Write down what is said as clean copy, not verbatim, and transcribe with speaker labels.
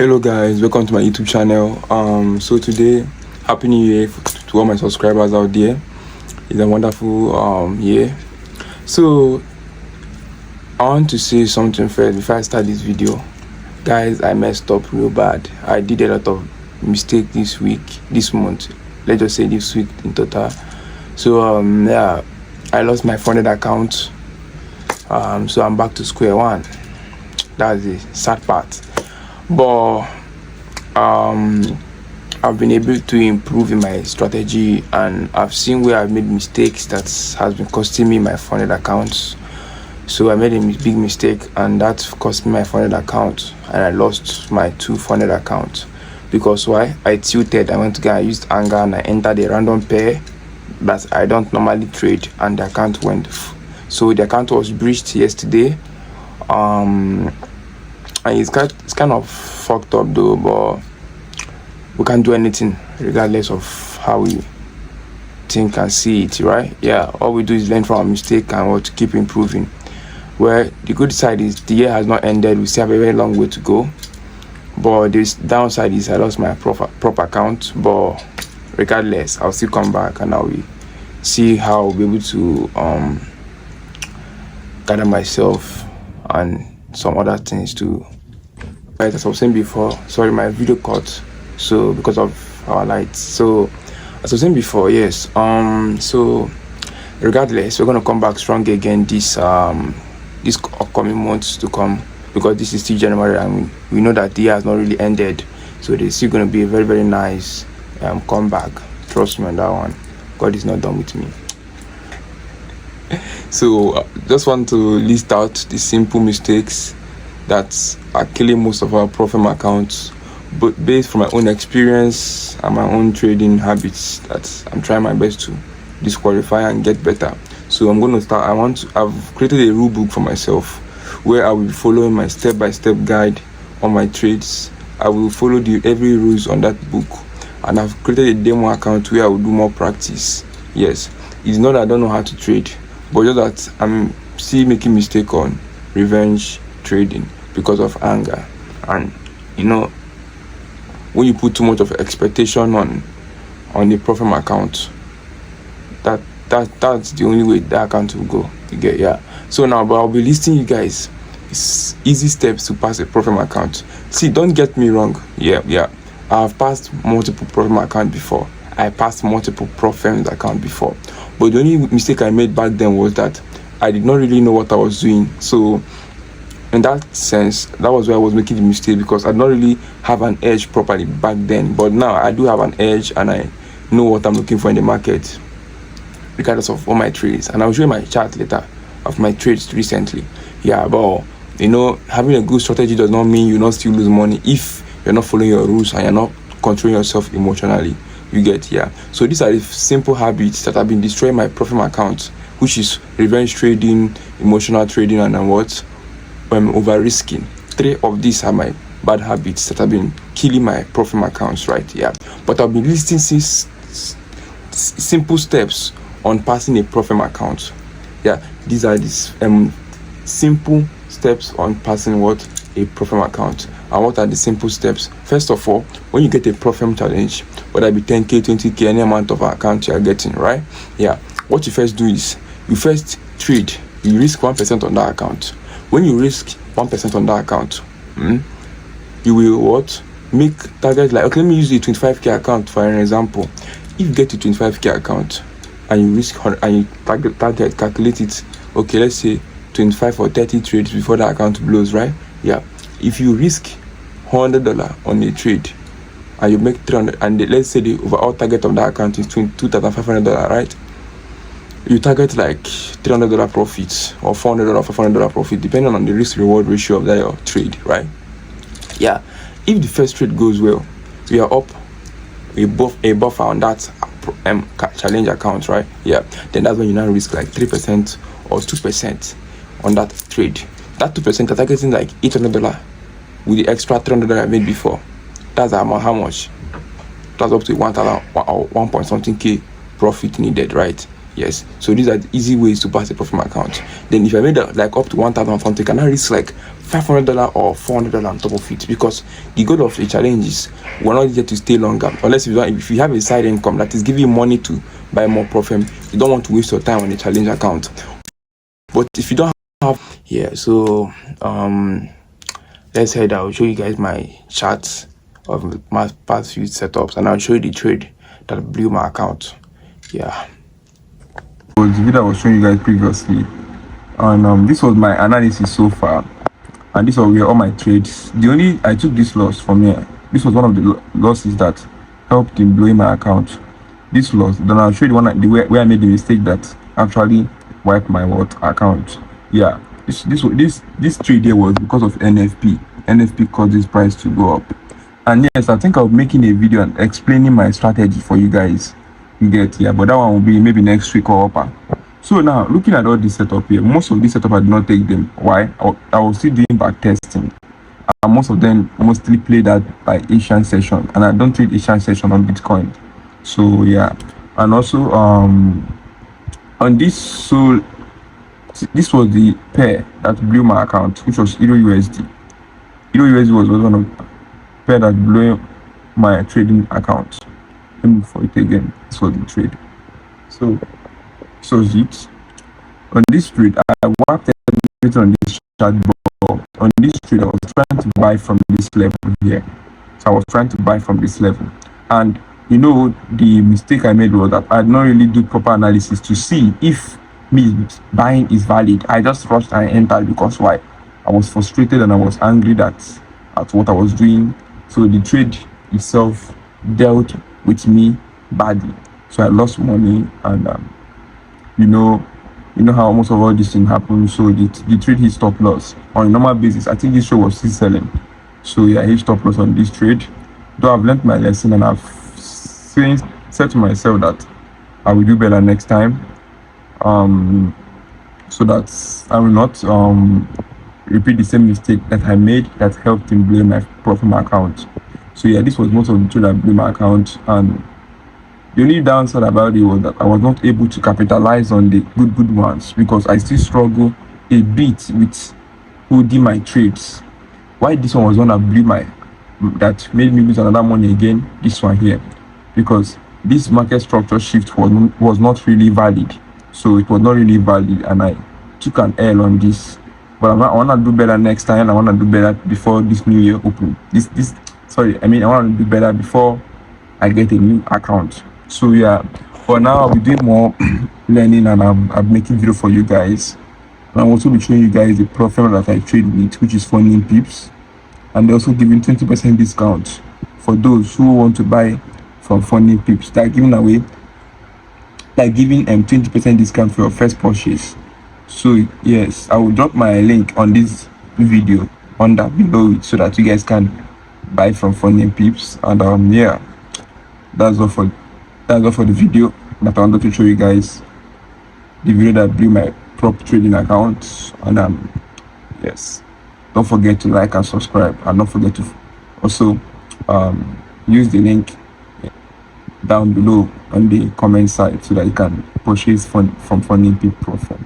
Speaker 1: Hello guys, welcome to my YouTube channel. So today, happy new year to all my subscribers out there. It's a wonderful year. So I want to say something first before I start this video. Guys, I messed up real bad. I did a lot of mistakes this month. Let's just say this week in total. So yeah, I lost my funded account. So I'm back to square one. That's the sad part. But I've been able to improve in my strategy, and I've seen where I've made mistakes that has been costing me my funded accounts. So I made a big mistake, and that cost me my funded account, and I lost my 2 funded accounts. Because why? I tilted. I went to go and used anger, and I entered a random pair that I don't normally trade, and the account went. So the account was breached yesterday. And it's kind of fucked up though, but we can't do anything regardless of how we think and see it, right? Yeah, all we do is learn from our mistake and what to keep improving. Where the good side is the year has not ended. We still have a very long way to go. But this downside is I lost my prop account. But regardless, I'll still come back and I will see how I'll be able to gather myself and some other things too. Right, as I was saying before, sorry, my video cut, so because of our lights. So as I was saying before, yes, so regardless, we're gonna come back strong again this upcoming months to come, because this is still January and we know that the year has not really ended. So there's still gonna be a very, very nice comeback. Trust me on that one. God is not done with me. So just want to list out the simple mistakes that are killing most of our profit accounts, but based from my own experience and my own trading habits that I'm trying my best to disqualify and get better. So I'm going to start. I've created a rule book for myself where I will be following my step-by-step guide on my trades. I will follow every rules on that book, and I've created a demo account where I will do more practice. Yes, it's not that I don't know how to trade, but just that I'm still making mistake on revenge trading because of anger. And you know, when you put too much of expectation on the profit account, that's the only way that account will go. You get? Yeah. So now, but I'll be listing you guys easy steps to pass a profit account. See, don't get me wrong. Yeah, I've passed multiple profit account before. I passed multiple profit account before, but the only mistake I made back then was that I did not really know what I was doing. So in that sense, that was where I was making the mistake, because I did not really have an edge properly back then. But now I do have an edge, and I know what I'm looking for in the market regardless of all my trades. And I'll show you my chart later of my trades recently. Yeah, but you know, having a good strategy does not mean you not still lose money if you're not following your rules and you're not controlling yourself emotionally. You get? Yeah. So these are the simple habits that have been destroying my profit account, which is revenge trading, emotional trading, and over risking. 3 of these are my bad habits that have been killing my profit accounts, right? Yeah. But I've been listing 6 simple steps on passing a profit account. Yeah, these are these simple steps on passing a profit account. And what are the simple steps? First of all, when you get a profit challenge, whether it be 10k, 20k, any amount of account you are getting, right? Yeah. What you first do is you first trade. You risk 1% on that account. When you risk 1% on that account, you will make targets like, okay, let me use the 25k account for an example. If you get to 25k account and you risk and you target calculate it, okay, let's say 25 or 30 trades before the account blows, right? Yeah. If you risk $100 on a trade and you make 300, and let's say the overall target of that account is $2,500, right? You target like $300 profits or $400 or $500 profit, depending on the risk reward ratio of that your trade, right? Yeah. If the first trade goes well, you are up a buffer on that challenge account, right? Yeah. Then that's when you now risk like 3% or 2% on that trade. That 2% you're targeting like $800 with the extra $300 I made before. That's how much? That's up to 1,000 or 1 point something K profit needed, right? Yes, so these are the easy ways to pass a profit from my account. Then if I made like up to 1,000 from, you can now risk like $500 or $400 on top of it, because the goal of the challenge is we're not here to stay longer. Unless if you have a side income that is giving you money to buy more profit, you don't want to waste your time on a challenge account. But if you don't have, yeah, so let's head. I'll show you guys my charts of my past few setups, and I'll show you the trade that blew my account. Yeah,
Speaker 2: was the video I was showing you guys previously, and this was my analysis so far, and this was where all my trades. I took this loss from here. This was one of the losses that helped in blowing my account. This loss, then I'll show you where I made the mistake that actually wiped my account. Yeah, this trade here was because of NFP. NFP caused this price to go up, and yes, I think I'll be making a video and explaining my strategy for you guys. You get, yeah, but that one will be maybe next week or upper. So now looking at all this setup here, most of this setup I did not take them. Why? I was still doing back testing, and most of them mostly play that by Asian session, and I don't trade Asian session on Bitcoin. So yeah, and also on this, so this was the pair that blew my account, which was Euro USD. Euro USD was one of the pair that blew my trading account. Let me for it again. This was the trade. So it on this trade I worked everything on this chart, but on this trade I was trying to buy from this level here. So I was trying to buy from this level, and you know the mistake I made was that I did not really do proper analysis to see if me buying is valid. I just rushed and entered because why? I was frustrated and I was angry at what I was doing. So the trade itself dealt with me badly, so I lost money, and you know how most of all this thing happens. So the trade hit stop loss on a normal basis. I think this trade was still selling, so yeah, I hit stop loss on this trade. Though I've learned my lesson, and I've said to myself that I will do better next time, so that I will not repeat the same mistake that I made that helped in blowing my profit my account. So yeah, this was most of the trade that blew my account, and the only downside about it was that I was not able to capitalize on the good ones, because I still struggle a bit with holding my trades. Why this one was one that made me lose another money again? This one here, because this market structure shift was not really valid. So it was not really valid, and I took an L on this. But I want to do better next time. I want to do better before this new year open. I want to do better before I get a new account. So yeah, for now I'll be doing more learning, and I'm making video for you guys. And I'll also be showing you guys the profile that I trade with, which is Funding Pips, and they're also giving 20% discount for those who want to buy from Funding Pips. They're giving 20% discount for your first purchase. So yes, I will drop my link on this video under below it, so that you guys can buy from Funding Pips. And yeah, that's all for the video that I wanted to show you guys, the video that blew my prop trading account. And yes, don't forget to like and subscribe, and don't forget to also use the link down below on the comment side, so that you can purchase from Funding Pips profile.